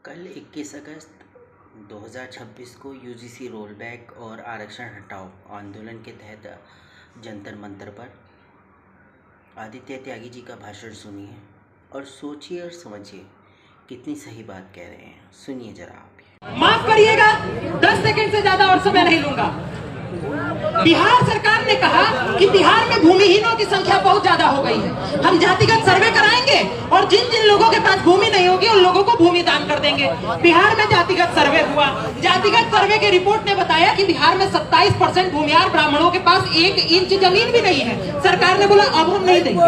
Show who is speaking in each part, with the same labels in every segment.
Speaker 1: कल 21 अगस्त 2026 को UGC roll back और आरक्षण हटाओ आंदोलन के तहत जंतर मंतर पर आदित्य त्यागी जी का भाषण सुनिए और सोचिए और समझिए कितनी सही बात कह रहे हैं। सुनिए जरा आप।
Speaker 2: माफ करिएगा, 10 सेकंड से ज्यादा और समय नहीं लूंगा। बिहार सरकार ने कहा कि बिहार में भूमिहीनों की संख्या बहुत ज्यादा हो गई है। हम जातिगत सर्वे कराएंगे और जिन जिन लोगों के पास भूमि नहीं होगी उन लोगों को भूमि दान कर देंगे। बिहार में जातिगत सर्वे हुआ। जातिगत सर्वे के रिपोर्ट ने बताया कि बिहार में 27% भूमिहार ब्राह्मणों के पास 1 इंच जमीन भी नहीं है। सरकार ने बोला अब हम नहीं देंगे।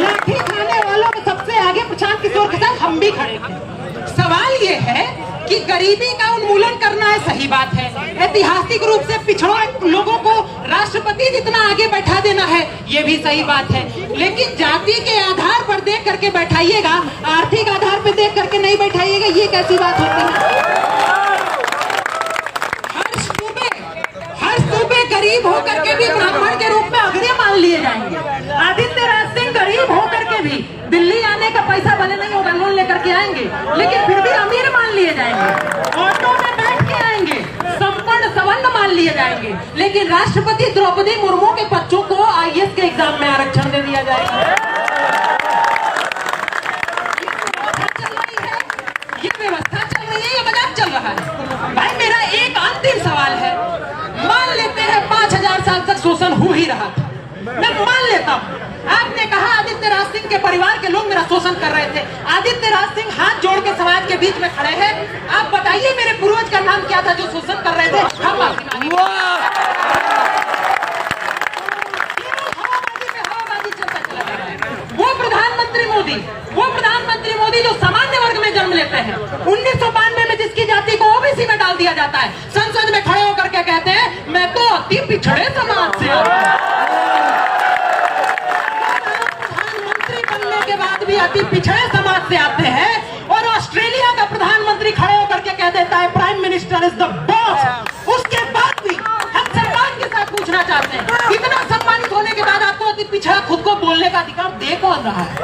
Speaker 2: लाठी खाने वालों में सबसे आगे प्रशांत किशोर के साथ हम भी खड़े थे। सवाल ये है कि गरीबी का उन्मूलन करना है, सही बात है। ऐतिहासिक रूप से पिछड़ों लोगों को राष्ट्रपति जितना आगे बैठा देना है, ये भी सही बात है। लेकिन जाति के आधार पर देख करके बैठाइएगा, आर्थिक आधार पर देख करके नहीं बैठाइएगा, ये कैसी बात होती है। हर सूबे गरीब होकर के भी ब्राह्मण के रूप में अग्रणी मान लिए जाएंगे। आदित्य राज सिंह गरीब होकर के भी दिल्ली आने का पैसा भले नहीं होगा, लोन लेकर के आएंगे, लेकिन फिर भी अमीर मान लिए जाएंगे। ऑटो में बैठ के आएंगे, संपन्न सवर्ण मान लिए जाएंगे, लेकिन राष्ट्रपति द्रौपदी मुर्मू के बच्चों को आईएएस के एग्जाम में आरक्षण दे दिया जाएगा। ये व्यवस्था चल रही है, ये मजाक चल रहा है। भाई मेरा एक अंतिम सवाल है, मान लेते हैं 5000 साल तक शोषण हो ही रहा था, मैं मान लेता हूँ। आपने कहा आदित्य राज सिंह के परिवार के लोग मेरा शोषण कर रहे थे। आदित्य राज सिंह हाथ जोड़ के समाज के बीच में खड़े हैं। आप बताइए मेरे पूर्वज का नाम क्या था जो शोषण कर रहे थे? हम माफी मांगेंगे। हवाबाजी चलता चला जा रहा है। वो प्रधानमंत्री मोदी जो सामान्य वर्ग में जन्म लेते हैं, 1992 में जिसकी जाति को ओबीसी में डाल दिया जाता है, संसद में खड़े होकर के कहते हैं मैं तो अति पिछड़े समाज से के बाद भी अति पिछड़े समाज से आते हैं। और ऑस्ट्रेलिया का प्रधानमंत्री खड़े होकर के कह देता है prime minister is the boss. उसके बाद भी हम सम्मान के साथ पूछना चाहते हैं, इतना सम्मानित होने के बाद आपको अति पिछड़ा खुद को बोलने का अधिकार दे कौन रहा है?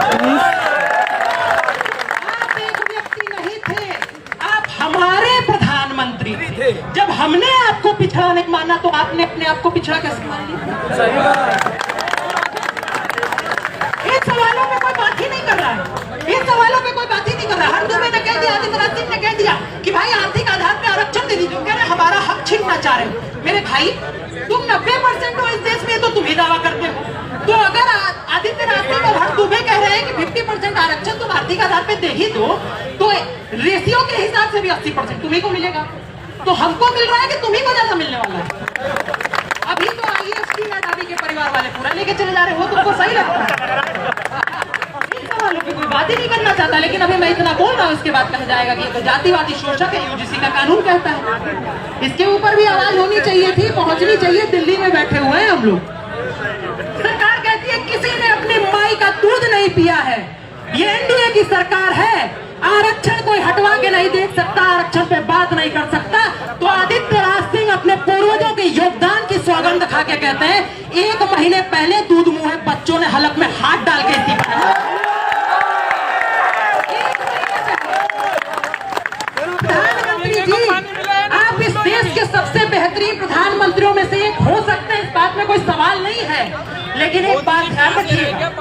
Speaker 2: आप एक व्यक्ति नहीं थे, आप हमारे प्रधानमंत्री थे। जब हमने आपको पिछड़ा नहीं माना तो आपने अपने आप को पिछड़ा कैसे मान लिया? सवालों पे कोई बात ही नहीं कर रहा है। इन सवालों पे कोई बात ही नहीं कर रहा है। हर दुबे ने कह दिया, आदित्य राज सिंह ने कह दिया कि भाई आर्थिक आधार पे आरक्षण दे दीजिए। कह रहे हमारा हक छीनना चाह रहे हो। मेरे भाई तुम 90% हो इस देश में, तो तुम ही दावा करते हो। तो अगर आदित्य राज सिंह और हर दुबे कह रहे हैं कि 50% आरक्षण तुम आर्थिक आधार पे दे ही दो, तो रेशियो के हिसाब से भी 80% तुम्ही को मिलेगा। तो हमको मिल रहा है कि तुम्ही को ज्यादा मिलने वाला है। अभी तो आईएएस के परिवार वाले पूरा लेके चले जा रहे हो, तुमको सही लगता है? वालों की कोई बात ही नहीं करना चाहता। लेकिन अभी मैं इतना बोल रहा हूँ, इसके बाद कहा जाएगा कि तो जातिवादी शोषक है, यूजीसी का कानून कहता है। इसके ऊपर भी आवाज होनी चाहिए थी, पहुंचनी चाहिए। दिल्ली में बैठे हुए हैं हम लोग। सरकार कहती है किसी ने अपनी माई का दूध नहीं पिया है। ये एनडीए की सरकार है। आरक्षण कोई हटवा के नहीं देख सकता, आरक्षण पे बात नहीं कर सकता। तो आदित्य राज सिंह अपने पूर्वजों के योगदान की सौगंध खा के कहते हैं 1 महीने पहले दूध मुंह बच्चों ने हलक में हाथ डाल के इस्तीफा। प्रधानमंत्री जी, आप इस देश के सबसे बेहतरीन प्रधानमंत्रियों में से एक हो सकते हैं, इस बात में कोई सवाल नहीं है। लेकिन एक बात ध्यान रखिएगा,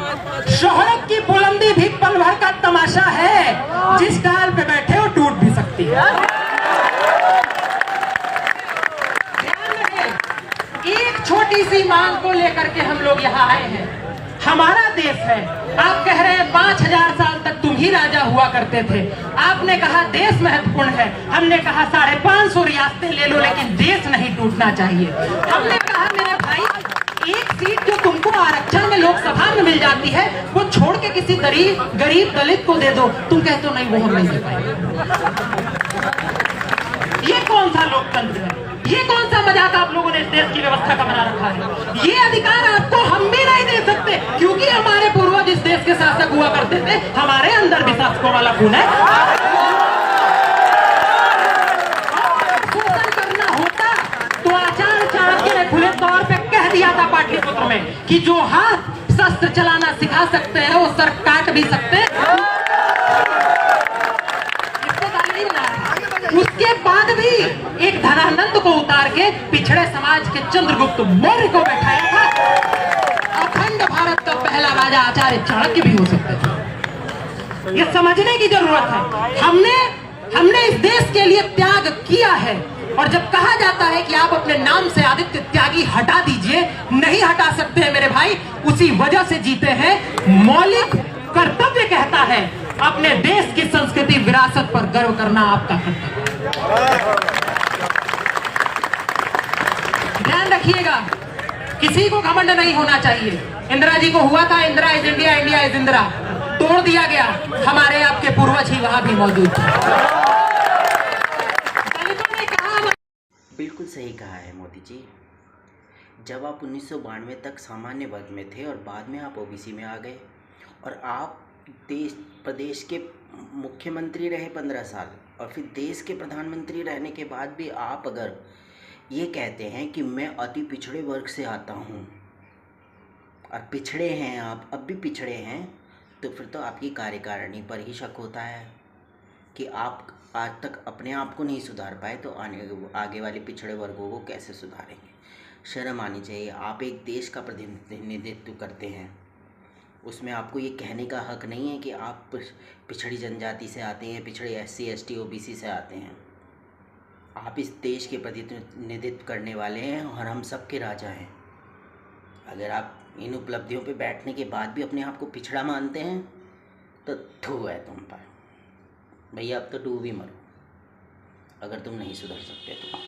Speaker 2: शोहरत की बुलंदी भी पल भर का तमाशा है। जिस डाल पे बैठे हो टूट भी सकती है। ध्यान रखें, एक छोटी सी मांग को लेकर के हम लोग यहाँ आए हैं। हमारा देश है। आप कह रहे हैं 5000 साल तक तुम ही राजा हुआ करते थे। आपने कहा देश महत्वपूर्ण है, हमने कहा 550 रियासतें ले लो, लेकिन देश नहीं टूटना चाहिए। हमने कहा मेरे भाई एक सीट जो तुमको आरक्षण में लोकसभा में मिल जाती है, वो छोड़ के किसी गरीब दलित को दे दो। तुम कहते हो नहीं, वो हम नहीं दे पाएंगे। ये कौन सा लोकतंत्र है? ये कौन सा मजाक आप लोगों ने इस देश की व्यवस्था का बना रखा है? ये अधिकार आपको हम भी नहीं दे सकते, क्योंकि हमारे पूर्वज इस देश के शासक हुआ करते थे। हमारे अंदर भी शासकों वाला खून है। शोषण करना होता तो आचार्य चाणक्य ने खुले तौर पे कह दिया था पाटलिपुत्र में कि जो हाथ अस्त्र चलाना सिखा सकते हैं, वो सर काट भी सकते हैं। इसको गाली नहीं बना रहे। उसके बाद भी एक धनानंद को उतार के पिछड़े समाज के चंद्रगुप्त मौर्य को बैठाया था। अखंड भारत का पहला राजा आचार्य चाणक्य भी हो सकते थे। ये समझने की जरूरत है। हमने इस देश के लिए त्याग किया है, और जब कहा जाता है कि आप अपने नाम से आदित्य त्यागी हटा दीजिए, नहीं हटा सकते हैं मेरे भाई। उसी वजह से जीते हैं। मौलिक कर्तव्य कहता है अपने देश की संस्कृति विरासत पर गर्व करना आपका कर्तव्य। ध्यान रखिएगा, किसी को घमंड नहीं होना चाहिए। इंदिरा जी को हुआ था, Indira is India, India is Indira, तोड़ दिया गया। हमारे आपके पूर्वज ही वहां भी मौजूद थे।
Speaker 1: बिल्कुल सही कहा है मोदी जी। जब आप 1992 तक सामान्य वर्ग में थे और बाद में आप ओबीसी में आ गए, और आप प्रदेश के मुख्यमंत्री रहे 15 साल, और फिर देश के प्रधानमंत्री रहने के बाद भी आप अगर ये कहते हैं कि मैं अति पिछड़े वर्ग से आता हूँ, और पिछड़े हैं आप, अब भी पिछड़े हैं, तो फिर तो आपकी कार्यकारिणी पर ही शक होता है कि आप आज तक अपने आप को नहीं सुधार पाए, तो आगे वाले पिछड़े वर्गों को कैसे सुधारेंगे। शर्म आनी चाहिए। आप एक देश का प्रतिनिधित्व करते हैं, उसमें आपको ये कहने का हक नहीं है कि आप पिछड़ी जनजाति से आते हैं, पिछड़े SC ST OBC से आते हैं। आप इस देश के प्रतिनिधित्व करने वाले हैं और हम सब के राजा हैं। अगर आप इन उपलब्धियों पे बैठने के बाद भी अपने आप को पिछड़ा मानते हैं, तो थू है तुम पर। भैया अब तो डूब ही मरो, अगर तुम नहीं सुधर सकते तो।